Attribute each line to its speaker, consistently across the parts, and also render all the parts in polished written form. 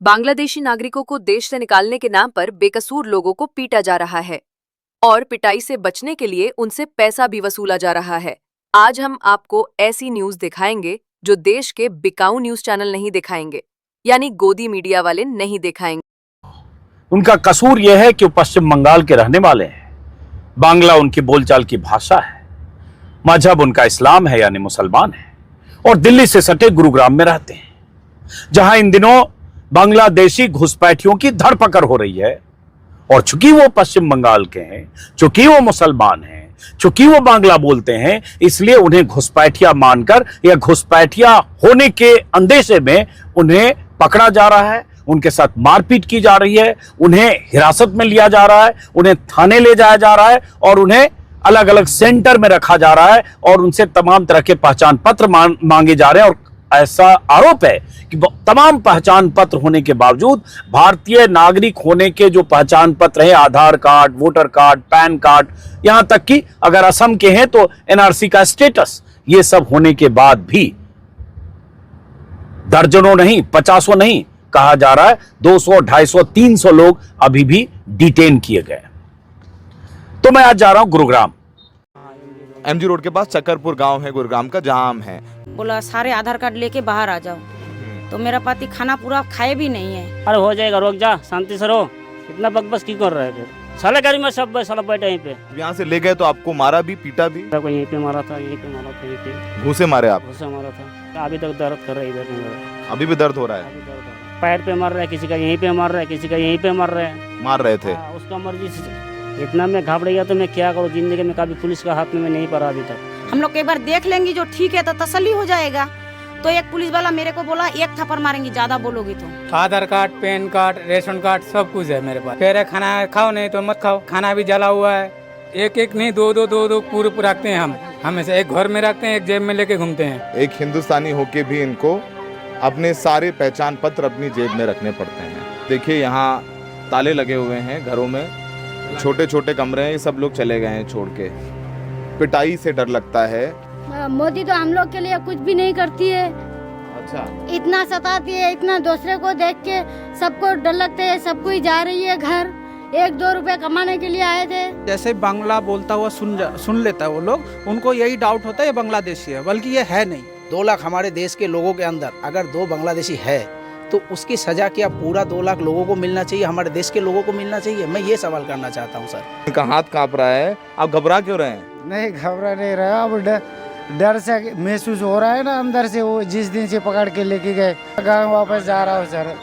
Speaker 1: बांग्लादेशी नागरिकों को देश से निकालने के नाम पर बेकसूर लोगों को पीटा जा रहा है और पिटाई से बचने के लिए उनसे पैसा भी वसूला जा रहा है। आज हम आपको ऐसी न्यूज दिखाएंगे जो देश के बिकाऊ न्यूज चैनल नहीं दिखाएंगे, यानी गोदी मीडिया वाले नहीं दिखाएंगे।
Speaker 2: उनका कसूर यह है कि वो पश्चिम बंगाल के रहने वाले हैं। बांग्ला उनकी बोलचाल की भाषा है, मजहब उनका इस्लाम है यानी मुसलमान है, और दिल्ली से सटे गुरुग्राम में रहते हैं, जहां इन दिनों बांग्लादेशी घुसपैठियों की धरपकड़ हो रही है। और चूंकि वो पश्चिम बंगाल के हैं, चूंकि वो मुसलमान हैं, चूंकि वो बांग्ला बोलते हैं, इसलिए उन्हें घुसपैठिया मानकर या घुसपैठिया होने के अंदेशे में उन्हें पकड़ा जा रहा है, उनके साथ मारपीट की जा रही है, उन्हें हिरासत में लिया जा रहा है, उन्हें थाने ले जाया जा रहा है और उन्हें अलग अलग सेंटर में रखा जा रहा है और उनसे तमाम तरह के पहचान पत्र मांगे जा रहे हैं। और ऐसा आरोप है कि तमाम पहचान पत्र होने के बावजूद भारतीय नागरिक होने के जो पहचान पत्र हैं, Aadhaar card, voter card, PAN card, यहां तक कि अगर असम के हैं तो एनआरसी का स्टेटस, ये सब होने के बाद भी दर्जनों नहीं, 50 नहीं, कहा जा रहा है 200, 250, 300 लोग अभी भी डिटेन किए गए। तो मैं आज जा रहा हूं गुरुग्राम।
Speaker 3: एमजी रोड के पास चक्करपुर गांव है गुरुग्राम का, जहां हम हैं।
Speaker 4: बोला सारे आधार कार्ड लेके बाहर आ जाओ, तो मेरा पति खाना पूरा खाए भी नहीं है।
Speaker 5: अरे हो जाएगा, रुक जा, शांति से रहो, इतना बकबस क्यों कर रहे हैं? फिर साले गाड़ी में सब साला बैठे यहीं पे।
Speaker 3: यहाँ से ले गए तो आपको मारा भी, पीटा भी?
Speaker 5: यहीं पे मारा था, यहीं पे मारा था, यहीं पे
Speaker 3: घूसे मारे आप?
Speaker 5: घूसे मारा था। अभी तक दर्द कर रहा है इधर में।
Speaker 3: अभी भी दर्द हो रहा है?
Speaker 5: अभी दर्द हो रहा है। पैर पे मार रहा है, किसी का यहीं पे मार रहा है, किसी का यहीं पे मार रहा है।
Speaker 3: मार रहे थे?
Speaker 5: उसका मर्जी से। इतना मैं घबरा गया तो मैं क्या करूँ जिंदगी में, कभी पुलिस का हाथ में मैं नहीं पड़ा अभी तक।
Speaker 4: हम लोग एक बार देख लेंगे, जो ठीक है तो तसल्ली हो जाएगा। तो एक पुलिस वाला मेरे को बोला, एक थप्पड़ मारेंगे ज्यादा बोलोगी तो।
Speaker 6: Aadhaar card, PAN card, ration card सब कुछ है मेरे पास। कह रहे खाना खाओ, नहीं तो मत खाओ। खाना भी जला हुआ है, एक एक नहीं, दो पूरे रखते हैं। हम हमेशा एक घर में रखते हैं, एक जेब में लेके घूमते हैं।
Speaker 3: एक हिंदुस्तानी होके भी इनको अपने सारे पहचान पत्र अपनी जेब में रखने पड़ते हैं। देखिए यहाँ ताले लगे हुए हैं घरों में, छोटे छोटे कमरे हैं, ये सब लोग चले गए हैं छोड़ के। पिटाई से डर लगता है।
Speaker 7: मोदी तो हम लोग के लिए कुछ भी नहीं करती है।
Speaker 3: अच्छा,
Speaker 7: इतना सताती है, इतना दूसरे को देख के सबको डर लगता है। सब कोई जा रही है घर, 1-2 रुपए कमाने के लिए आए थे।
Speaker 6: जैसे बांग्ला बोलता हुआ सुन लेता है वो लोग, उनको यही डाउट होता है ये बांग्लादेशी है, बल्कि ये है नहीं।
Speaker 8: 2 लाख हमारे देश के लोगों के अंदर अगर 2 बांग्लादेशी है तो उसकी सजा क्या पूरा 2 लाख लोगों को मिलना चाहिए, हमारे देश के लोगों को मिलना चाहिए? मैं ये सवाल करना चाहता हूँ सर।
Speaker 3: इनका हाथ कांप रहा है, आप घबरा क्यों रहे हैं?
Speaker 9: नहीं घबरा नहीं रहा, अब डर से महसूस हो रहा है ना अंदर से। वो जिस दिन से पकड़ के लेके गए, गाँव वापस जा रहा हूँ सर।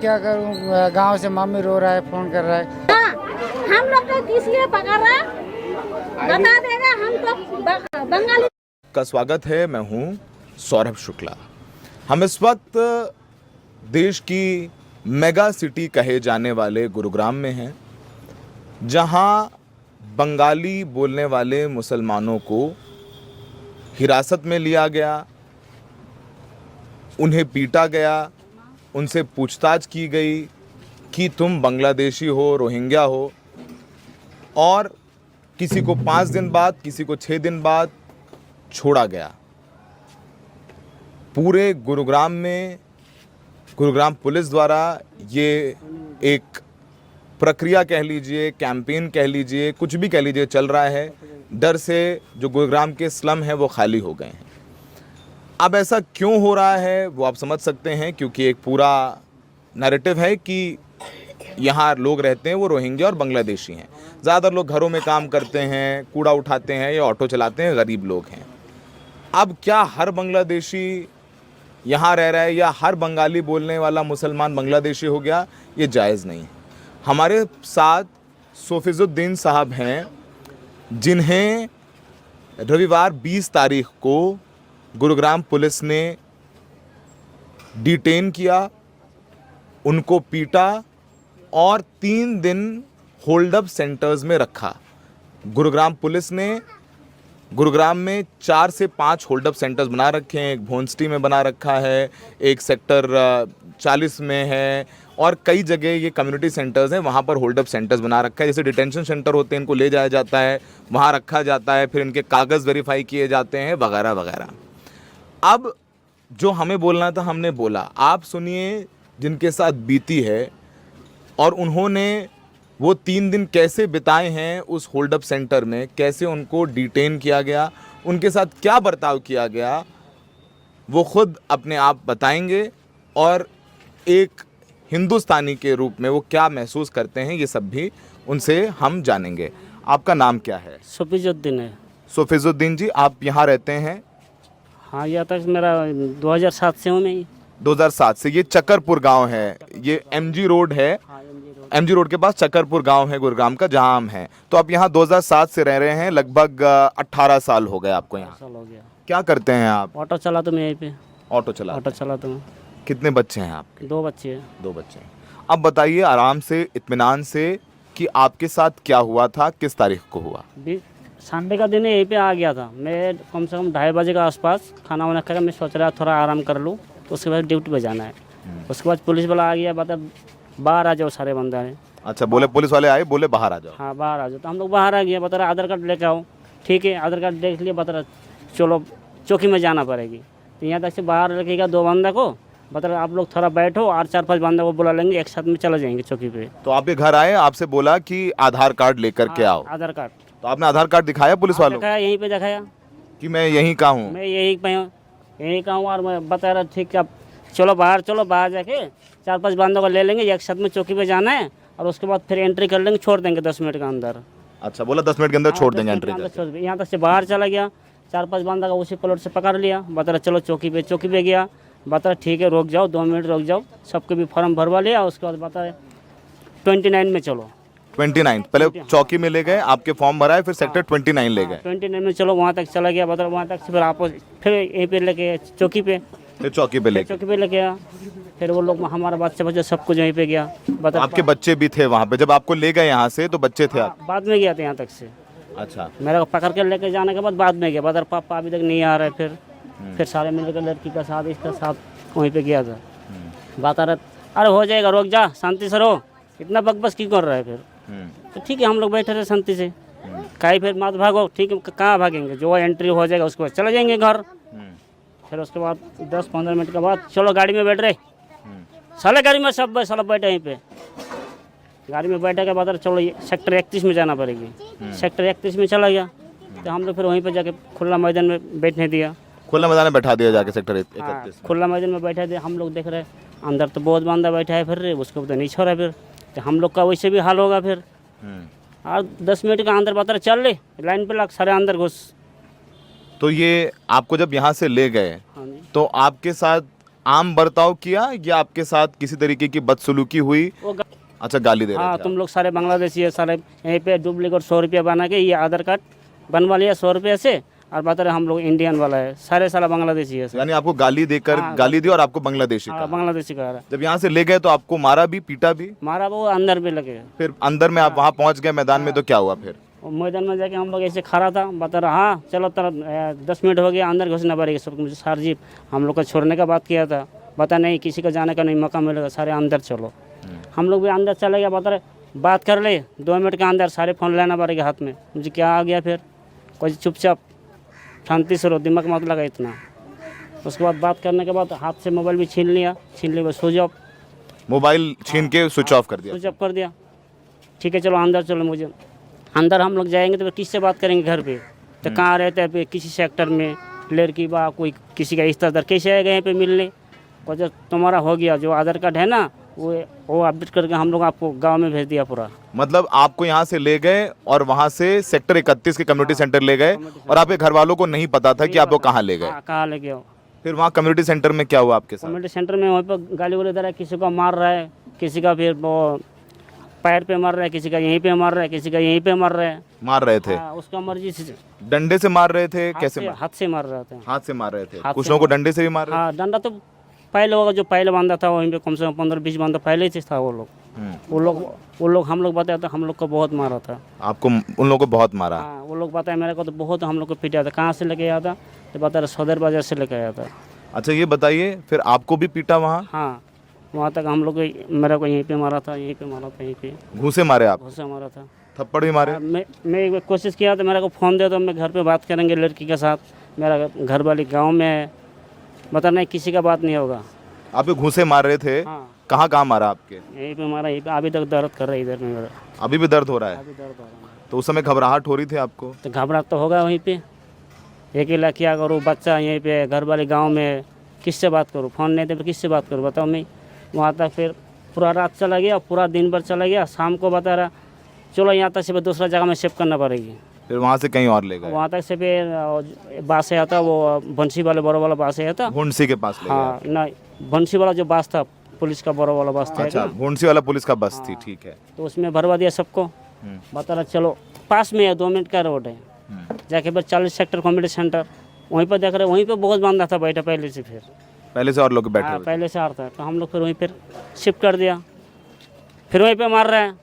Speaker 9: क्या करूँ, गाँव से मम्मी रो रहा है, फोन कर रहा है।
Speaker 7: हम लोग को किस लिए पकड़ रहा बता देगा, हम तो बंगाली
Speaker 3: का स्वागत है। मैं हूँ सौरभ शुक्ला। हम इस वक्त देश की मेगा सिटी कहे जाने वाले गुरुग्राम में हैं, जहाँ बंगाली बोलने वाले मुसलमानों को हिरासत में लिया गया, उन्हें पीटा गया, उनसे पूछताछ की गई कि तुम बांग्लादेशी हो, रोहिंग्या हो, और किसी को 5 दिन बाद, किसी को 6 दिन बाद छोड़ा गया। पूरे गुरुग्राम में गुरुग्राम पुलिस द्वारा ये एक प्रक्रिया कह लीजिए, कैंपेन कह लीजिए, कुछ भी कह लीजिए, चल रहा है। डर से जो गुरुग्राम के स्लम हैं वो खाली हो गए हैं। अब ऐसा क्यों हो रहा है वो आप समझ सकते हैं, क्योंकि एक पूरा नैरेटिव है कि यहाँ लोग रहते हैं वो रोहिंग्या और बांग्लादेशी हैं। ज़्यादातर लोग घरों में काम करते हैं, कूड़ा उठाते हैं या ऑटो चलाते हैं, गरीब लोग हैं। अब क्या हर बांग्लादेशी यहाँ रह रहा है या हर बंगाली बोलने वाला मुसलमान बांग्लादेशी हो गया? ये जायज़ नहीं है। हमारे साथ सोफिजुद्दीन साहब हैं, जिन्हें रविवार 20 तारीख को गुरुग्राम पुलिस ने डिटेन किया, उनको पीटा और 3 दिन होल्डअप सेंटर्स में रखा। गुरुग्राम पुलिस ने गुरुग्राम में 4 से 5 होल्डअप सेंटर्स बना रखे हैं। एक भोंसटी में बना रखा है, एक सेक्टर 40 में है, और कई जगह ये कम्युनिटी सेंटर्स हैं, वहाँ पर होल्डअप सेंटर्स बना रखा है। जैसे डिटेंशन सेंटर होते हैं, इनको ले जाया जाता है, वहाँ रखा जाता है, फिर इनके कागज़ वेरीफाई किए जाते हैं, वगैरह वगैरह। अब जो हमें बोलना था हमने बोला। आप सुनिए जिनके साथ बीती है और उन्होंने वो 3 दिन कैसे बिताए हैं उस होल्ड अप सेंटर में, कैसे उनको डिटेन किया गया, उनके साथ क्या बर्ताव किया गया, वो खुद अपने आप बताएंगे और एक हिंदुस्तानी के रूप में वो क्या महसूस करते हैं ये सब भी उनसे हम जानेंगे। आपका नाम क्या है?
Speaker 5: सफीजुद्दीन है।
Speaker 3: सफीजुद्दीन जी, आप यहाँ रहते हैं?
Speaker 5: हाँ, यहाँ तक मेरा 2007 से हूँ मैं।
Speaker 3: 2007 से। ये चक्करपुर गांव है, ये एमजी रोड है, एमजी रोड के पास चक्करपुर गांव है गुरुग्राम का, जहां हम हैं। तो आप यहाँ 2007 से रह रहे हैं, लगभग 18 साल हो गए आपको यहाँ।
Speaker 5: साल हो गया।
Speaker 3: क्या करते हैं आप?
Speaker 5: ऑटो चलाता हूँ मैं यहीं पे।
Speaker 3: ऑटो चलाते
Speaker 5: ऑटो चलाता हूँ।
Speaker 3: कितने बच्चे हैं आपके?
Speaker 5: 2 बच्चे हैं।
Speaker 3: 2 बच्चे हैं। अब बताइए आराम से, इत्मीनान से, कि आपके साथ क्या हुआ था, किस तारीख को हुआ?
Speaker 5: संडे का दिन यहीं पे आ गया था मैं, कम से कम 2:30 बजे के आसपास। खाना वाना खाकर मैं सोच रहा थोड़ा आराम कर लूँ, तो उसके बाद ड्यूटी पे जाना है। उसके बाद पुलिस वाला आ गया, बता बाहर आ जाओ सारे बंदा है।
Speaker 3: अच्छा, बोले पुलिस वाले आए, बोले बाहर आ जाओ।
Speaker 5: हाँ, बाहर आ जाओ। तो हम लोग बाहर आ गए, बता रहा आधार कार्ड लेके आओ। ठीक है, आधार कार्ड देख लिया, बता रहा चलो चौकी में जाना पड़ेगी। तो यहाँ तक से बाहर रखेगा 2 बंदा को, बता रहा आप लोग थोड़ा बैठो और 4-5 बंदा को बुला लेंगे, एक साथ में चला जाएंगे चौकी पे।
Speaker 3: तो आप ये घर आए, आपसे बोला कि आधार कार्ड लेकर के आओ।
Speaker 5: आधार कार्ड।
Speaker 3: तो आपने आधार कार्ड दिखाया पुलिस वालों को
Speaker 5: दिखाया, यहीं पे दिखाया
Speaker 3: कि मैं यहीं का हूँ?
Speaker 5: मैं यहीं का हूँ। और मैं बता रहा ठीक है, चलो बाहर जाके 4-5 बंदों को ले लेंगे, एक साथ में चौकी पे जाना है और उसके बाद फिर एंट्री कर लेंगे, छोड़ देंगे 10 मिनट के अंदर।
Speaker 3: अच्छा, बोला 10 मिनट के अंदर छोड़ देंगे एंट्री करके।
Speaker 5: यहाँ तक से बाहर चला गया, 4-5 बंदा का उसी प्लॉट से पकड़ लिया, बता रहा चलो चौकी पे गया। बता रहा ठीक है, रोक जाओ, 2 मिनट रोक जाओ, सबके भी फॉर्म भरवा लिया। उसके बाद बता रहे 29 में चलो।
Speaker 3: 29 पहले चौकी में ले गए, आपके फॉर्म भराए, फिर सेक्टर 29 ले गए।
Speaker 5: 29 में चलो, वहाँ तक चला गया। बता वहाँ तक से फिर आप फिर यहीं पे लेके चौकी पे,
Speaker 3: फिर चौकी पे लेके
Speaker 5: लेके आया। फिर वो लोग, हमारा बच्चा सब कुछ यहीं पे गया। बता
Speaker 3: आपके बच्चे भी थे वहाँ पे जब आपको ले गए यहाँ से? तो बच्चे थे आप?
Speaker 5: बाद में गया था यहाँ तक से।
Speaker 3: अच्छा,
Speaker 5: मेरा को पकड़ के लेके जाने के बाद में गया, बता पापा अभी तक नहीं आ रहे। फिर सारे मिलकर लड़की का साथ, इसका साथ वहीं पे गया था। बता रहा अरे हो जाएगा, रोक जा, शांति से रहो, इतना बकबस क्यों कर रहा है? फिर तो ठीक है, हम लोग बैठे रहे शांति से। कहीं फिर मत भागो, ठीक है, कहाँ भागेंगे, जो एंट्री हो जाएगा उसके बाद चले जाएंगे घर। फिर उसके बाद 10-15 मिनट के बाद चलो गाड़ी में बैठ रहे, साले गाड़ी में सब बैठे यहीं पे। गाड़ी में बैठे के बाद चलो सेक्टर 31 में जाना पड़ेगी। सेक्टर 31 में चला गया, तो हम लोग फिर वहीं पे जाके खुला मैदान में बैठने दिया।
Speaker 3: खुला मैदान में बैठा दिया जाके सेक्टर 31?
Speaker 5: खुला मैदान में बैठा दिया। हम लोग देख रहे अंदर तो बहुत बंदा बैठा है, फिर उसको तो नहीं छोड़ा। फिर तो हम लोग का वैसे भी हाल होगा। फिर और 10 मिनट का अंदर बता चल ले, लाइन पे लग, सारे अंदर घुस।
Speaker 3: तो ये आपको जब यहाँ से ले गए,
Speaker 5: हाँ जी।
Speaker 3: तो आपके साथ आम बर्ताव किया या आपके साथ किसी तरीके की बदसलूकी हुई? अच्छा, गाली दे रहे
Speaker 5: हाँ,
Speaker 3: थे?
Speaker 5: तुम लोग सारे बांग्लादेशी है, सारे यहीं पे डुप्लीकेट 100 रुपया बना के ये आधार कार्ड बनवा लिया 100 रुपये से, और बता रहे हम लोग इंडियन वाला है, सारे साला बांग्लादेशी है।
Speaker 3: यानी आपको गाली देकर, गाली दी और आपको बांग्लादेशी कहा?
Speaker 5: बांग्लादेशी कहा।
Speaker 3: जब यहाँ से ले गए तो आपको मारा भी, पीटा भी?
Speaker 5: मारा वो अंदर भी लगे।
Speaker 3: फिर अंदर में आप वहाँ पहुँच गए मैदान में, तो क्या हुआ फिर?
Speaker 5: मैदान में जाके हम लोग ऐसे खड़ा था, बता रहा हाँ चलो तेरा 10 मिनट हो गया, अंदर घुसना पड़ेगा सबको। मुझे सर जी हम लोग को छोड़ने का बात किया था, बता नहीं किसी का जाने का नहीं मौका मिलेगा, सारे अंदर चलो। हम लोग भी अंदर चले गए, बता रहे बात कर ले, 2 मिनट के अंदर सारे फ़ोन लेना पड़ेगा हाथ में। मुझे क्या आ गया फिर, कोई चुपचाप शांति से रहो, दिमाग मत लगा इतना। उसके बाद बात करने के बाद हाथ से मोबाइल भी छीन लिया, स्विच ऑफ,
Speaker 3: मोबाइल छीन के स्विच ऑफ कर दिया?
Speaker 5: स्विच ऑफ कर दिया। ठीक है चलो अंदर चलो। मुझे अंदर हम लोग जाएंगे तो फिर किससे बात करेंगे घर पे? तो कहाँ रहते हैं, किसी सेक्टर में लड़की बा, कोई किसी का रिश्तेदार, कैसे आएगा यहाँ पे मिलने? और जब तुम्हारा हो गया जो आधार कार्ड है ना, वो अपडेट करके हम लोग आपको गांव में भेज दिया पूरा।
Speaker 3: मतलब आपको यहाँ से ले गए और वहाँ से सेक्टर 31 के कम्युनिटी सेंटर ले गए, और आपके घर वालों को नहीं पता था कि आपको कहाँ ले गए?
Speaker 5: कहाँ ले गए?
Speaker 3: फिर वहाँ कम्युनिटी सेंटर में क्या हुआ आपके साथ?
Speaker 5: कम्युनिटी सेंटर में वहीं पर गाली वाली दे रहा है, किसी को मार रहा है, किसी का फिर वो पैर पे मार रहा है, किसी का यहीं पे मार रहा है, किसी का यहीं पे मार रहा है।
Speaker 3: मार रहे थे?
Speaker 5: उसका मर्जी से।
Speaker 3: डंडे से मार रहे थे? कैसे?
Speaker 5: हाथ से मार रहे थे।
Speaker 3: हाथ से मार रहे थे? कुछ लोगों को डंडे से भी मार रहे थे?
Speaker 5: हाँ, डंडा तो पहले होगा, जो पहले बांधा था वहीं पे कम से कम 15-20 बांधा पहले ही था। वो लोग हम लोग बताया था, हम लोग को बहुत मारा था।
Speaker 3: आपको उन लोगों को बहुत मारा?
Speaker 5: हाँ, वो लोग बताया मेरे को तो बहुत हम लोग को पीटा था। कहाँ से लेके आया था तो बता रहे सदर बाजार से लेके आया था।
Speaker 3: अच्छा, ये बताइए फिर आपको भी पीटा वहाँ?
Speaker 5: हाँ, वहाँ तक हम लोग मेरे को यहीं पे मारा था, यहीं पे मारा था, यहीं पे
Speaker 3: घूंसे मारे आप?
Speaker 5: घूंसे मारा था,
Speaker 3: थप्पड़ भी मारे?
Speaker 5: मैं एक बार कोशिश किया तो मेरे को फ़ोन दे दो, मैं घर पे बात करेंगे लड़की के साथ, मेरा घर वाली गांव में है, बता नहीं किसी का बात नहीं होगा।
Speaker 3: आप घूंसे मार रहे थे?
Speaker 5: हाँ।
Speaker 3: कहाँ कहाँ मारा आपके?
Speaker 5: यहीं पे हमारा, यहीं पे अभी तक दर्द कर रहा है इधर में मेरा,
Speaker 3: अभी भी दर्द हो रहा है?
Speaker 5: अभी दर्द हो रहा है।
Speaker 3: तो उस समय घबराहट हो रही थी आपको?
Speaker 5: तो घबराहट तो होगा वहीं पे, अकेला क्या करूँ, बच्चा यहीं पे, घर वाले गांव में, किससे बात करूँ, फ़ोन नहीं थे तो किससे बात करूँ बताओ। मैं वहाँ तक फिर पूरा रात चला गया, पूरा दिन भर चला गया, शाम को बता रहा चलो यहाँ तक से दूसरा जगह में शिफ्ट करना पड़ेगी।
Speaker 3: फिर वहाँ से कहीं और ले गए?
Speaker 5: वहाँ तक से फिर बास से आता, वो बंसी वाले बड़ा वाला बास से आता।
Speaker 3: भुंडसी के पास ले गए?
Speaker 5: हाँ नहीं, बंसी वाला जो बास था, पुलिस का बड़ा वाला बास था।
Speaker 3: अच्छा, भुंडसी वाला पुलिस का बस थी, ठीक है।
Speaker 5: तो उसमें भरवा दिया सबको, बता रहा चलो पास में है, 2 मिनट का रोड है, जाके फिर 40 सेक्टर कम्युनिटी सेंटर, वहीं पर देख रहे, वहीं पर बहुत बांधा था बैठा पहले से, फिर
Speaker 3: पहले से और लोग बैठे
Speaker 5: हाँ
Speaker 3: हुए थे?
Speaker 5: पहले से आता है। तो हम लोग फिर वहीं पर शिफ्ट कर दिया, फिर वहीं पे मार रहा है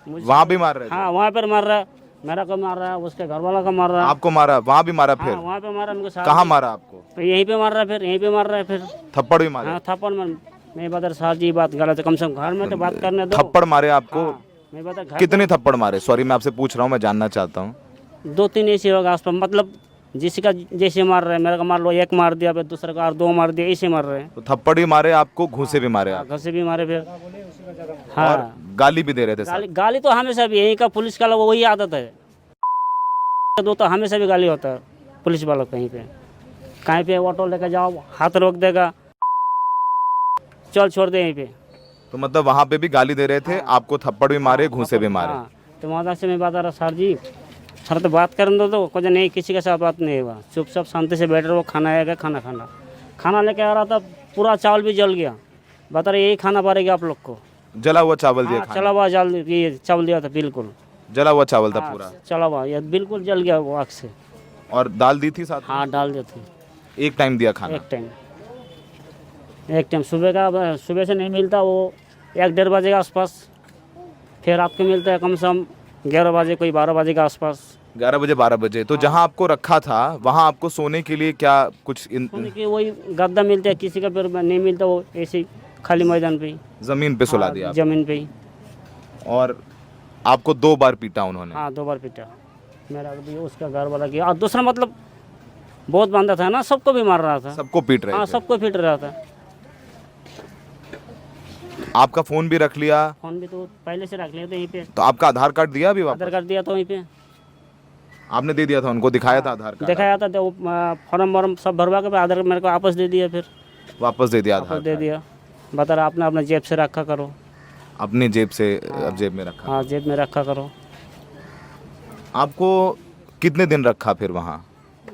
Speaker 5: मुझे।
Speaker 3: वहाँ भी मार रहे थे?
Speaker 5: हाँ वहाँ पर मार रहा है, मेरा को मार रहा है, उसके घर वाला का मार रहा है।
Speaker 3: आपको मारा? वहाँ भी मारा? फिर
Speaker 5: हाँ वहाँ पे मारा मेरे को।
Speaker 3: कहाँ मारा आपको?
Speaker 5: तो यहीं पे मार रहा है, फिर यहीं पे मार रहा है, फिर
Speaker 3: थप्पड़ भी मारे?
Speaker 5: हाँ थप्पड़ में। मैं बता साहब जी बात गलत है, कम से कम घर में तो बात करने दो।
Speaker 3: थप्पड़ मारे आपको?
Speaker 5: हाँ, मैं बता घर
Speaker 3: कितने थप्पड़ मारे? सॉरी मैं आपसे पूछ रहा हूँ, मैं जानना चाहता हूँ।
Speaker 5: 2-3 ऐसे होगा आसपास, मतलब जिसका जैसे मार रहे हैं, मेरे को मार लो 1 मार दिया, फिर दूसरे का और 2 मार दिया, ऐसे मार रहे हैं।
Speaker 3: तो थप्पड़ भी मारे आपको, घूंसे भी मारे आप?
Speaker 5: घर से भी मारे फिर।
Speaker 3: और
Speaker 5: हाँ
Speaker 3: गाली भी दे रहे थे
Speaker 5: गाली,
Speaker 3: सब?
Speaker 5: गाली तो हमेशा भी, यहीं का पुलिस का लोग वही आदत है, दो तो हमेशा भी गाली होता है पुलिस वालों। कहीं पे ऑटो लेकर जाओ, हाथ रोक देगा, चल छोड़ दे यहीं पे।
Speaker 3: तो मतलब वहाँ पे भी गाली दे रहे थे आपको, थप्पड़ भी मारे, घूंसे भी मारे?
Speaker 5: हाँ, तो वहाँ से मैं बता रहा सर जी, सर तो बात करने दो, तो कुछ नहीं, किसी के साथ बात नहीं हुआ, चुपचाप शांति से बैठ रहे, वो खाना आएगा, खाना लेके आ रहा था, पूरा चावल भी जल गया, बता रहे यही खाना पड़ेगा आप लोग को।
Speaker 3: जला हुआ चावल दिया?
Speaker 5: हाँ, चला हुआ चावल दिया था, बिल्कुल
Speaker 3: जला हुआ चावल था
Speaker 5: हाँ,
Speaker 3: पूरा?
Speaker 5: चला हुआ, ये बिल्कुल जल गया वो आग से।
Speaker 3: और दाल दी थी साथ में?
Speaker 5: हाँ डाल देते,
Speaker 3: एक टाइम दिया खाना?
Speaker 5: एक टाइम सुबह से नहीं मिलता, वो 1-1:30 बजे के आसपास, फिर रात को मिलता है कम से कम 11 बजे, कोई 12 बजे के आसपास।
Speaker 3: 11 बजे 12 बजे? तो जहाँ आपको रखा था वहाँ आपको सोने के लिए क्या कुछ
Speaker 5: सोने के वही गद्दा मिलता है, किसी का फिर नहीं मिलता, वो ऐसे ही खाली मैदान पे ही,
Speaker 3: जमीन पे सुला दिया?
Speaker 5: जमीन पे ही।
Speaker 3: और आपको 2 बार पीटा उन्होंने?
Speaker 5: हाँ 2 बार पीटा, मेरा भी, उसका घर वाला किया, और दूसरा मतलब बहुत बांधा था ना, सबको भी मार रहा था।
Speaker 3: सबको पीट रहे
Speaker 5: हाँ
Speaker 3: थे?
Speaker 5: सबको पीट रहा था।
Speaker 3: आपका फोन भी रख लिया?
Speaker 5: फोन भी तो पहले से रख लिया था यहीं पे।
Speaker 3: तो आपका आधार कार्ड दिया अभी वापस?
Speaker 5: आधार कार्ड दिया था वहीं पे,
Speaker 3: आपने दे दिया था उनको? दिखाया था आधार कार्ड?
Speaker 5: दिखाया था, तो फॉर्म वॉर्म सब भरवा के आधार कार्ड मेरे को वापस दे दिया, फिर
Speaker 3: वापस दे दिया?
Speaker 5: वापस
Speaker 3: आधार
Speaker 5: दे दिया, बता रहा आपने अपने जेब से रखा करो।
Speaker 3: अपनी जेब से? अब जेब में रखा?
Speaker 5: हाँ जेब में रखा करो।
Speaker 3: आपको कितने दिन रखा फिर वहाँ?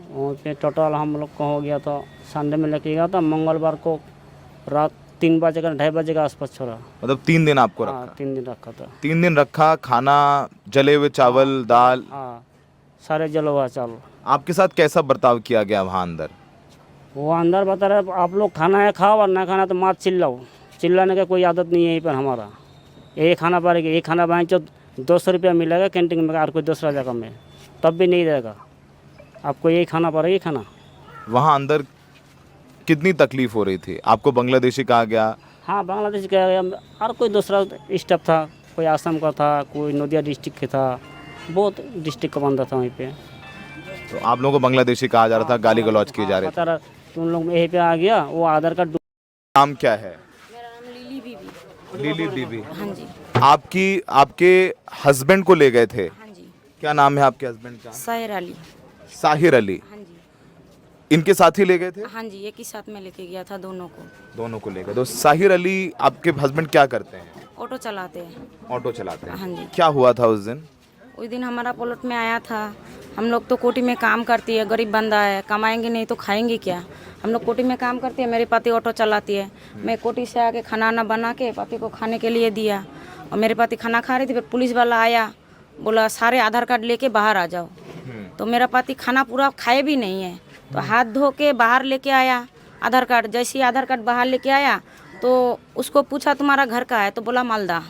Speaker 5: वहाँ पे टोटल हम लोग को हो गया था, संडे में लेके गया था, मंगलवार को रात 3 बजे का 2:30 बजे के आसपास छोड़ा।
Speaker 3: मतलब 3 दिन आपको
Speaker 5: हाँ
Speaker 3: रखा?
Speaker 5: 3 दिन रखा था।
Speaker 3: 3 दिन रखा, खाना जले हुए चावल, दाल?
Speaker 5: हाँ सारे जला हुआ चावल।
Speaker 3: आपके साथ कैसा बर्ताव किया गया वहाँ अंदर?
Speaker 5: वो अंदर बता रहे आप लोग खाना है खाओ, और ना खाना तो मात चिल्लाओ। चिल्लाने का कोई आदत नहीं है यहीं पर हमारा, यही खाना पड़ेगा, ये खाना बाएँ जो 200 रुपया मिलेगा कैंटीन में और कोई दूसरा जगह में, तब भी नहीं देगा, आपको यही खाना पड़ेगा, खाना।
Speaker 3: वहाँ अंदर कितनी तकलीफ हो रही थी आपको? बांग्लादेशी कहा गया?
Speaker 5: हाँ बांग्लादेश का, और कोई दूसरा स्टाफ था, कोई आसाम का था, कोई नदिया डिस्ट्रिक्ट का था, बहुत डिस्ट्रिक्ट का बंदा था वहीं पे।
Speaker 3: तो आप लोगों को बांग्लादेशी कहा जा रहा था, गाली गलौज किए जा रहे थे?
Speaker 5: बता रहा तुम लोग यहीं पे आ गया, वो आधार कार्ड।
Speaker 3: नाम क्या है?
Speaker 4: मेरा नाम लिली बीबी।
Speaker 3: लिली बीबी।
Speaker 4: हाँ जी।
Speaker 3: आपके हस्बैंड को ले गए थे?
Speaker 4: हाँ जी।
Speaker 3: क्या नाम है आपके हस्बैंड का?
Speaker 4: साहिर अली।
Speaker 3: साहिर अली।
Speaker 4: हाँ जी।
Speaker 3: इनके साथ ही ले गए थे?
Speaker 4: हाँ जी, एक ही साथ में लेके गया था दोनों को।
Speaker 3: दोनों को ले गए। तो साहिर अली आपके हस्बैंड क्या करते हैं?
Speaker 4: ऑटो चलाते हैं।
Speaker 3: ऑटो चलाते हैं?
Speaker 4: हाँ जी।
Speaker 3: क्या हुआ था उस दिन?
Speaker 4: उस दिन हमारा प्लॉट में आया था, हम लोग तो कोटी में काम करती है, गरीब बंदा है, कमाएंगे नहीं तो खाएंगे क्या। हम लोग कोटी में काम करते हैं, मेरे पति ऑटो चलाती है, मैं कोटी से आके खाना बना के पति को खाने के लिए दिया, और मेरे पति खाना खा रही थी, फिर पुलिस वाला आया, बोला सारे आधार कार्ड लेके बाहर आ जाओ। तो मेरा पति खाना पूरा खाए भी नहीं है, तो हाथ धो के बाहर लेके आया आधार कार्ड। जैसे ही आधार कार्ड बाहर लेके आया तो उसको पूछा तुम्हारा घर का है, तो बोला मालदा।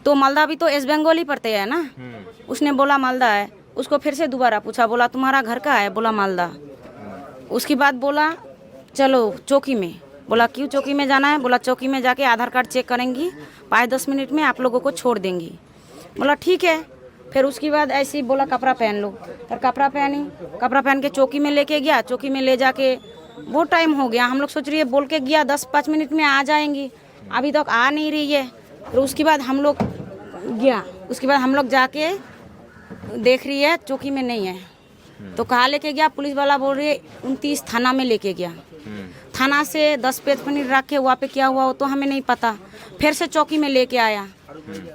Speaker 4: तो मालदा भी तो वेस्ट बंगाल ही पड़ते हैं ना, उसने बोला मालदा है। उसको फिर से दोबारा पूछा, बोला तुम्हारा घर का है, बोला मालदा। उसके बाद बोला चलो चौकी में, बोला क्यों चौकी में जाना है, बोला चौकी में जाके आधार कार्ड चेक करेंगी, 5-10 मिनट में आप लोगों को छोड़ देंगी। बोला ठीक है। फिर उसके बाद ऐसे ही बोला कपड़ा पहन लो, फिर कपड़ा पहनी, कपड़ा पहन के चौकी में लेके गया। चौकी में ले जाके बहुत टाइम हो गया, हम लोग सोच रही है बोल के गया 10-5 मिनट में आ जाएंगी, अभी तक आ नहीं रही है। तो उसके बाद हम लोग गया, उसके बाद हम लोग जाके देख रही है चौकी में नहीं है। तो कहाँ लेके गया, पुलिस वाला बोल रही है 29 थाना में लेके गया। थाना से 10 पेज पनीर रख के वहाँ पे क्या हुआ वो तो हमें नहीं पता। फिर से चौकी में लेके आया,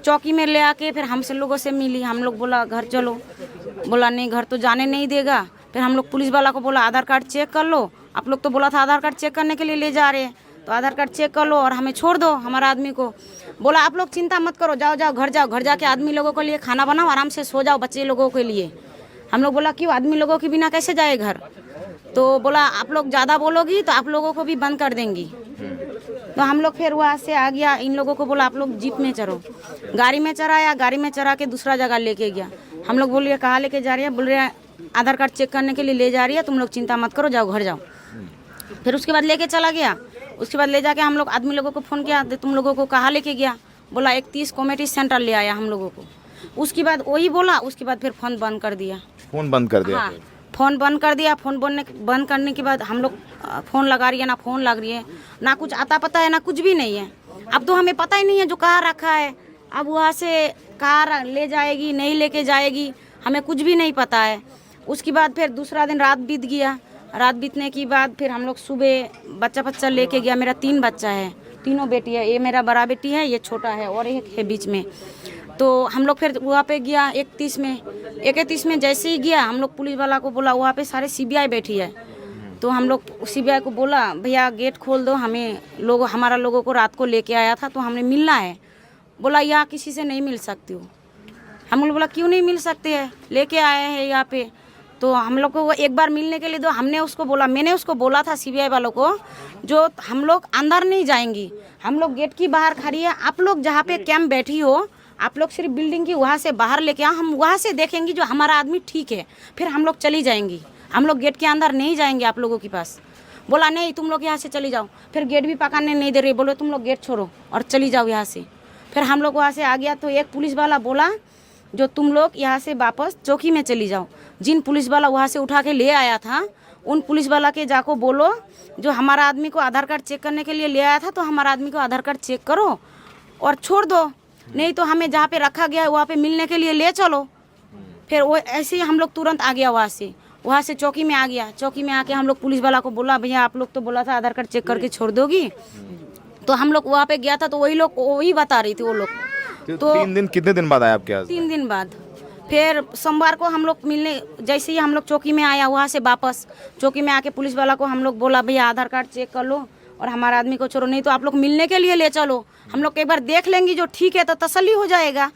Speaker 4: चौकी में ले आके फिर हमसे लोगों से मिली। हम लोग बोला घर चलो, बोला नहीं घर तो जाने नहीं देगा। फिर हम लोग पुलिस वाला को बोला आधार कार्ड चेक कर लो। आप लोग तो बोला था आधार कार्ड चेक करने के लिए ले जा रहे हैं, तो आधार कार्ड चेक कर लो और हमें छोड़ दो हमारा आदमी को। बोला आप लोग चिंता मत करो, जाओ जाओ घर जाओ, घर जाके आदमी लोगों के लिए खाना बनाओ, आराम से सो जाओ बच्चे लोगों के लिए। हम लोग बोला क्यों, आदमी लोगों के बिना कैसे जाए घर। तो बोला आप लोग ज़्यादा बोलोगी तो आप लोगों को भी बंद कर देंगी। तो हम लोग फिर वहाँ से आ गया। इन लोगों को बोला आप लोग जीप में चढ़ो, गाड़ी में चढ़ाया, गाड़ी में चढ़ा के दूसरा जगह लेके गया। हम लोग बोल रहे कहाँ लेके जा रही है, बोल रहे हैं आधार कार्ड चेक करने के लिए ले जा रही है, तुम लोग चिंता मत करो, जाओ घर जाओ। फिर उसके बाद लेके चला गया। उसके बाद ले जाके हम लोग आदमी लोगों को फ़ोन किया, तुम लोगों को कहाँ लेके गया, बोला 31 कॉमेडी सेंटर ले आया हम लोगों को। उसके बाद वही बोला, उसके बाद फिर फ़ोन बंद कर दिया।
Speaker 3: फोन बंद कर दिया?
Speaker 4: हाँ, फ़ोन बंद कर दिया। फ़ोन बंद करने के बाद हम लोग फ़ोन लगा रही है, ना फ़ोन लग रही है, ना कुछ आता पता है, ना कुछ भी नहीं है। अब तो हमें पता ही नहीं है जो कहाँ रखा है। अब वहाँ से कार ले जाएगी नहीं लेके जाएगी हमें कुछ भी नहीं पता है। उसके बाद फिर दूसरा दिन रात बीत गया। रात बीतने के बाद फिर हम लोग सुबह बच्चा लेके गया। मेरा 3 बच्चा है, तीनों बेटी है, ये मेरा बड़ा बेटी है, ये छोटा है और एक है बीच में। तो हम लोग फिर वहाँ पे गया 31 में जैसे ही गया हम लोग पुलिस वाला को बोला, वहाँ पे सारे CBI बैठी है। तो हम लोग CBI को बोला भैया गेट खोल दो, हमें हमारा लोगों को रात को लेके आया था तो हमें मिलना है। बोला यहाँ किसी से नहीं मिल सकती हो। हम लोग बोला क्यों नहीं मिल सकते हैं, लेके आए हैं यहाँ पे। तो हम लोग को एक बार मिलने के लिए दो। मैंने उसको बोला था CBI वालों को, जो हम लोग अंदर नहीं जाएंगी, हम लोग गेट की बाहर खड़ी है, आप लोग जहाँ पे कैंप बैठी हो आप लोग सिर्फ बिल्डिंग की वहाँ से बाहर लेके आओ, हम वहाँ से देखेंगे जो हमारा आदमी ठीक है, फिर हम लोग चली जाएंगी, हम लोग गेट के अंदर नहीं जाएंगे आप लोगों के पास। बोला नहीं तुम लोग यहाँ से चली जाओ। फिर गेट भी पकड़ने नहीं दे रहे, बोलो तुम लोग गेट छोड़ो और चली जाओ यहाँ से। फिर हम लोग वहाँ से आ गया तो एक पुलिस वाला बोला जो तुम लोग यहाँ से वापस चौकी में चली जाओ। जिन पुलिस वाला वहाँ से उठा के ले आया था उन पुलिस वाला के जाको बोलो जो हमारा आदमी को आधार कार्ड चेक करने के लिए ले आया था, तो हमारा आदमी को आधार कार्ड चेक करो और छोड़ दो, नहीं तो हमें जहाँ पे रखा गया है वहाँ पे मिलने के लिए ले चलो। फिर वो ऐसे ही हम लोग तुरंत आ गया, वहाँ से चौकी में आ गया। चौकी में आके हम लोग पुलिस वाला को बोला भैया आप लोग तो बोला था आधार कार्ड चेक करके छोड़ दोगी। तो हम लोग वहाँ पे गया था तो वही बता रही थी वो लोग।
Speaker 3: तो 3 दिन कितने दिन बाद आए आपके पास?
Speaker 4: 3 दिन बाद। फिर सोमवार को हम लोग मिलने जैसे ही हम लोग चौकी में आया, वहाँ से वापस चौकी में आके पुलिस वाला को हम लोग बोला भैया आधार कार्ड चेक कर लो और हमारा आदमी को छोड़ो, नहीं तो आप लोग मिलने के लिए ले चलो, हम लोग एक बार देख लेंगे जो ठीक है तो तसल्ली हो जाएगा।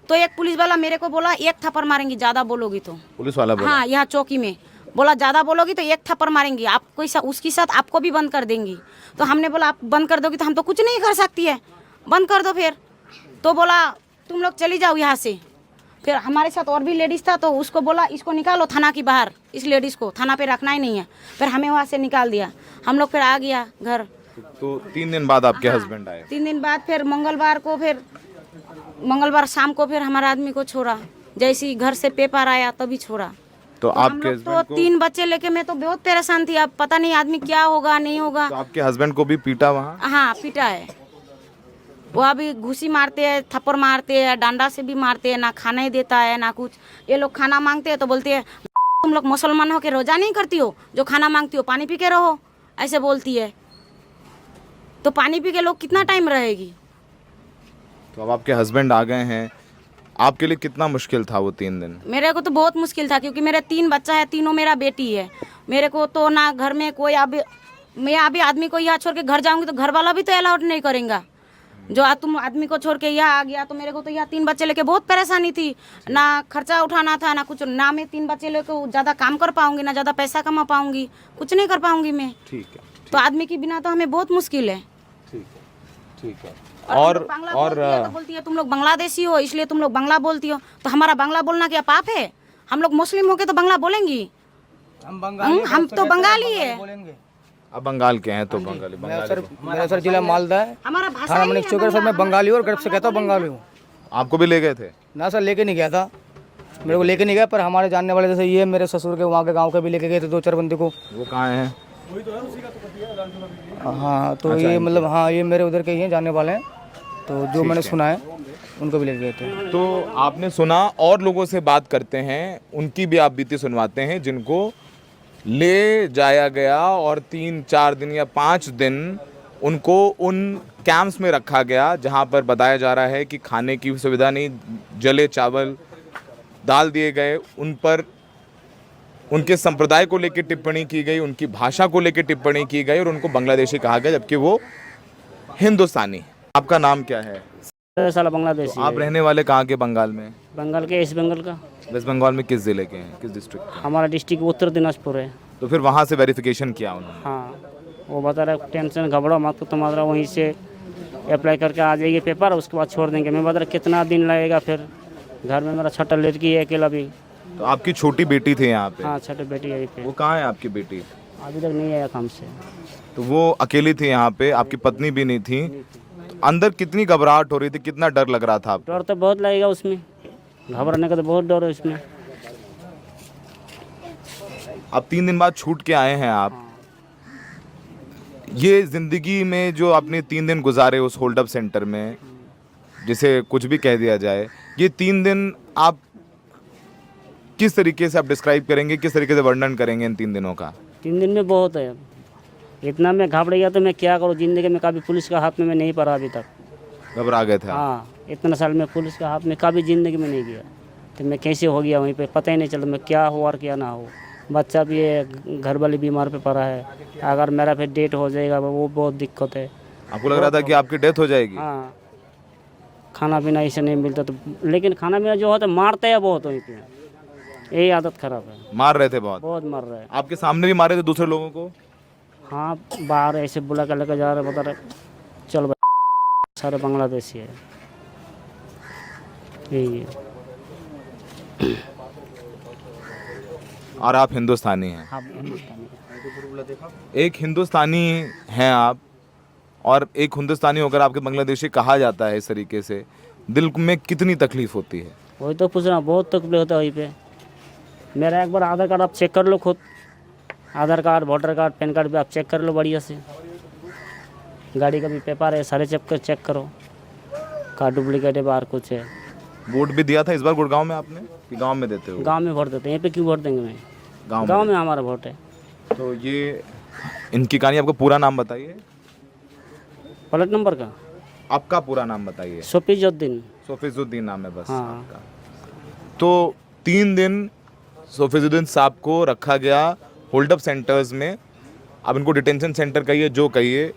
Speaker 4: तो एक पुलिस वाला मेरे को बोला 1 थप्पड़ मारेंगी ज़्यादा बोलोगी तो।
Speaker 3: पुलिस वाला बोला?
Speaker 4: हाँ, यहाँ चौकी में बोला ज़्यादा बोलोगी तो 1 थप्पड़ मारेंगी, आपको उसके साथ आपको भी बंद कर देंगी। तो हमने बोला आप बंद कर दोगी तो हम तो कुछ नहीं कर सकती है, बंद कर दो फिर। तो बोला तुम लोग चली जाओ यहाँ से। फिर हमारे साथ और भी लेडीज़ था तो उसको बोला इसको निकालो थाना की बाहर, इस लेडीज़ को थाना पे रखना ही नहीं है। फिर हमें वहाँ से निकाल दिया, हम लोग फिर आ गया घर।
Speaker 3: तो 3 दिन बाद आपके हस्बैंड आए?
Speaker 4: 3 दिन बाद फिर मंगलवार शाम को फिर हमारा आदमी को छोड़ा, जैसे ही घर से पेपर आया तभी छोड़ा।
Speaker 3: तो
Speaker 4: हम
Speaker 3: आपके
Speaker 4: लोग
Speaker 3: हस्बैंड
Speaker 4: तो 3 बच्चे लेके मैं तो बहुत परेशान थी, अब पता नहीं आदमी क्या होगा नहीं होगा।
Speaker 3: तो आपके हस्बैंड को भी पीटा वहाँ?
Speaker 4: हाँ पीटा है, वो अभी घुसी मारते हैं, थप्पड़ मारते हैं, डंडा से भी मारते हैं, ना खाना ही देता है ना कुछ। ये लोग खाना मांगते हैं तो बोलते हैं तुम लोग मुसलमान हो के रोजा नहीं करती हो, जो खाना मांगती हो पानी पी के रहो, ऐसे बोलती है। तो पानी पी के लोग कितना टाइम रहेगी।
Speaker 3: तो अब आपके हस्बैंड आ गए हैं, आपके लिए कितना मुश्किल था वो 3 दिन?
Speaker 4: मेरे को तो बहुत मुश्किल था क्योंकि मेरे 3 बच्चा है, तीनों मेरा बेटी है। मेरे को तो ना घर में कोई, मैं अभी आदमी को यहाँ छोड़ के घर जाऊंगी तो घर वाला भी तो अलाउड नहीं करेंगे। जो तुम आदमी को छोड़ के यहाँ आ गया तो मेरे को तो यहाँ 3 बच्चे लेके बहुत परेशानी थी, ना खर्चा उठाना था ना कुछ, ना मैं 3 बच्चे लेके ज़्यादा काम कर पाऊंगी, ना ज़्यादा पैसा कमा पाऊंगी, कुछ नहीं कर पाऊंगी मैं।
Speaker 3: ठीक है।
Speaker 4: तो आदमी के बिना तो हमें बहुत मुश्किल है।
Speaker 3: ठीक है।
Speaker 4: और तो बोलती है तुम लोग बांग्लादेशी हो इसलिए तुम लोग बांग्ला बोलती हो, तो हमारा बांग्ला बोलना क्या पाप है? हम लोग मुस्लिम होके तो बांग्ला बोलेंगी, हम तो बंगाली है।
Speaker 3: अब बंगाल के हैं तो बंगाली।
Speaker 10: मेरा सर जिला मालदा है,
Speaker 4: हमारा भाषा
Speaker 10: थाना मनिक चौक है सर। मैं बंगाली हूँ और गर्व से कहता हूँ बंगाली हूँ।
Speaker 3: आपको भी ले गए थे?
Speaker 10: ना सर लेके नहीं गया था, मेरे को लेके नहीं गया, पर हमारे जानने वाले जैसे ये मेरे ससुर के वहाँ के गांव के भी लेके गए थे 2-4 बंदे को।
Speaker 3: वो कहाँ हैं?
Speaker 10: हाँ तो ये मतलब हाँ ये मेरे उधर के ही हैं, जानने वाले हैं, तो जो मैंने सुना है उनको भी ले गए थे।
Speaker 3: तो आपने सुना, और लोगों से बात करते हैं, उनकी भी आप बीती सुनवाते हैं जिनको ले जाया गया और 3-4 दिन या 5 दिन उनको उन कैंप्स में रखा गया जहां पर बताया जा रहा है कि खाने की सुविधा नहीं, जले चावल दाल दिए गए, उन पर उनके संप्रदाय को लेकर टिप्पणी की गई, उनकी भाषा को लेकर टिप्पणी की गई और उनको बांग्लादेशी कहा गया जबकि वो हिंदुस्तानी। आपका नाम क्या है?
Speaker 5: साला बांग्लादेशी
Speaker 3: आप रहने वाले कहाँ के? बंगाल में?
Speaker 5: बंगाल के, ईस्ट बंगाल का।
Speaker 3: वेस्ट बंगाल में किस जिले के हैं, किस डिस्ट्रिक्ट?
Speaker 5: हमारा डिस्ट्रिक्ट उत्तर दिनाजपुर है।
Speaker 3: तो फिर वहाँ से वेरिफिकेशन किया उन्होंने?
Speaker 5: हाँ, वो बता रहा है टेंशन घबराओ मत, तुम्हारा वहीं से अप्लाई करके आ जाएगी पेपर, उसके बाद छोड़ देंगे। मैं बता रहा कितना दिन लगेगा, फिर घर में मेरा छोटा लड़की है अकेला भी।
Speaker 3: तो आपकी छोटी बेटी थी यहाँ पे?
Speaker 5: हाँ, छोटी बेटी है पे।
Speaker 3: वो कहाँ है आपकी बेटी?
Speaker 5: अभी तक नहीं आया काम से।
Speaker 3: तो वो अकेली थी यहाँ पे, आपकी पत्नी भी नहीं थी, तो अंदर कितनी घबराहट हो रही थी, कितना डर लग रहा था आपको?
Speaker 5: डर तो बहुत लगेगा उसमें, घबराने का तो बहुत डर है उसमें।
Speaker 3: अब 3 दिन बाद छूट के आए हैं आप, ये जिंदगी में जो आपने 3 दिन गुजारे उस होल्ड अप सेंटर में, जिसे कुछ भी कह दिया जाए, ये 3 दिन आप किस तरीके से आप डिस्क्राइब करेंगे, किस तरीके से वर्णन करेंगे इन 3 दिनों का?
Speaker 5: 3 दिन में बहुत है, इतना मैं घबरा गया तो मैं क्या करूँ। जिंदगी में कभी पुलिस का हाथ में मैं नहीं पड़ा अभी तक।
Speaker 3: घबरा गए थे?
Speaker 5: हाँ, इतना साल में पुलिस का हाथ में कभी जिंदगी में नहीं गया, तो मैं कैसे हो गया वहीं पे पता ही नहीं चला मैं क्या हो और क्या ना हो। बच्चा भी है, घर वाली बीमार पे पड़ा है, अगर मेरा फिर डेट हो जाएगा वो बहुत दिक्कत है।
Speaker 3: आपको लग रहा था कि आपकी डेथ हो जाएगी?
Speaker 5: हाँ, खाना पीना ऐसे नहीं मिलता तो, लेकिन खाना पीना जो होता है मारते हैं बहुत वहीं पे, यही आदत खराब है।
Speaker 3: मार रहे थे? बहुत
Speaker 5: मार रहे हैं।
Speaker 3: आपके सामने भी मारे थे दूसरे लोगों को?
Speaker 5: हाँ, बाहर ऐसे बुला कर लेकर जा रहे, बता रहे चल भाई सारे बांग्लादेशी है, यही है।
Speaker 3: और आप हिंदुस्तानी हैं?
Speaker 5: हाँ, हिंदुस्तानी।
Speaker 3: एक हिंदुस्तानी हैं आप, और एक हिंदुस्तानी होकर आपके बांग्लादेशी कहा जाता है इस तरीके से, दिल में कितनी तकलीफ होती है?
Speaker 5: वही तो पूछ रहा, बहुत तकलीफ होता है वहीं पे। मेरा एक बार आधार कार्ड आप चेक कर लो खुद, Aadhaar card, voter card, PAN card भी आप चेक कर लो बढ़िया से। गाड़ी का भी पेपर है, सारे चेक करो, कार्ड डुप्लीकेट है, बाहर कुछ है।
Speaker 3: वोट भी दिया था इस बार गुड़गांव में आपने, कि गांव में देते हो?
Speaker 5: गांव में वोट देते हैं, यहाँ पे क्यों वोट देंगे? मैं
Speaker 3: गांव
Speaker 5: में हमारा वोट है।
Speaker 3: तो ये इनकी कहानी, आपका पूरा नाम बताइए।
Speaker 5: प्लेट नंबर का
Speaker 3: आपका पूरा नाम बताइए।
Speaker 5: सोफीजुद्दीन।
Speaker 3: सोफीजुद्दीन नाम है बस
Speaker 5: हाँ।
Speaker 3: आपका। तो 3 दिन सोफीजुद्दीन साहब को रखा गया होल्ड अप सेंटर्स में। अब इनको डिटेंशन सेंटर कहिए जो कहिए,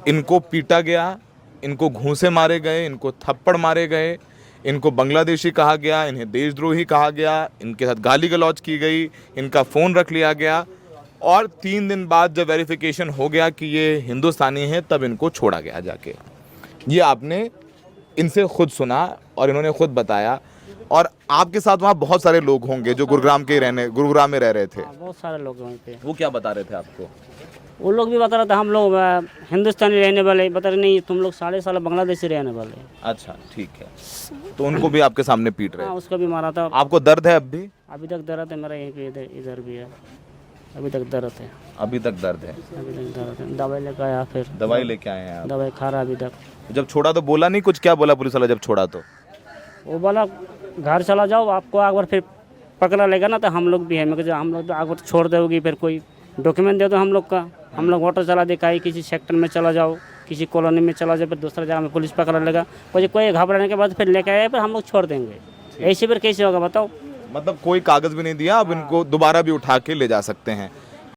Speaker 3: इनको पीटा गया, इनको घूंसे मारे गए, इनको थप्पड़ मारे गए, इनको बांग्लादेशी कहा गया, इन्हें देशद्रोही कहा गया, इनके साथ गाली गलौज की गई, इनका फ़ोन रख लिया गया, और 3 दिन बाद जब वेरिफिकेशन हो गया कि ये हिंदुस्तानी है तब इनको छोड़ा गया जाके। ये आपने इनसे खुद सुना और इन्होंने खुद बताया। और आपके साथ वहाँ बहुत सारे लोग होंगे जो गुरुग्राम में रह रहे थे?
Speaker 5: बहुत सारे लोग वहीं पे।
Speaker 3: वो क्या बता रहे थे आपको?
Speaker 5: वो लोग भी बता रहे थे हम लोग हिंदुस्तानी रहने वाले, बता रहे नहीं तुम लोग सारे साल बांग्लादेशी रहने वाले।
Speaker 3: अच्छा, ठीक है। तो उनको भी आपके सामने पीट रहे?
Speaker 5: हाँ, उसको भी मारा था।
Speaker 3: आपको दर्द है अब भी?
Speaker 5: अभी तक दर्द है मेरा, यहीं पे इधर भी है, अभी तक दर्द है।
Speaker 3: अभी तक दर्द है?
Speaker 5: अभी तक दर्द है। दवाई लेकर आया, फिर
Speaker 3: दवाई लेके आए हैं आप?
Speaker 5: दवाई खा रहा अभी तक।
Speaker 3: जब छोड़ा तो बोला नहीं कुछ? क्या बोला पुलिस वाला जब छोड़ा तो?
Speaker 5: वो बोला घर चला जाओ, आपको अगर फिर पकड़ा लेगा ना तो हम लोग भी है। मैं कहा हम लोग तो अगर छोड़ दोगी फिर कोई डॉक्यूमेंट दे दो हम लोग का, हम लोग ऑटो चला दे, कहीं किसी सेक्टर में चला जाओ, किसी कॉलोनी में चला जाओ, फिर दूसरा जगह में पुलिस पकड़ा लेगा, कोई घबराने के बाद फिर लेके आए, फिर हम लोग छोड़ देंगे। ऐसे फिर कैसे होगा बताओ?
Speaker 3: मतलब कोई कागज भी नहीं दिया, अब इनको दोबारा भी उठा के ले जा सकते हैं।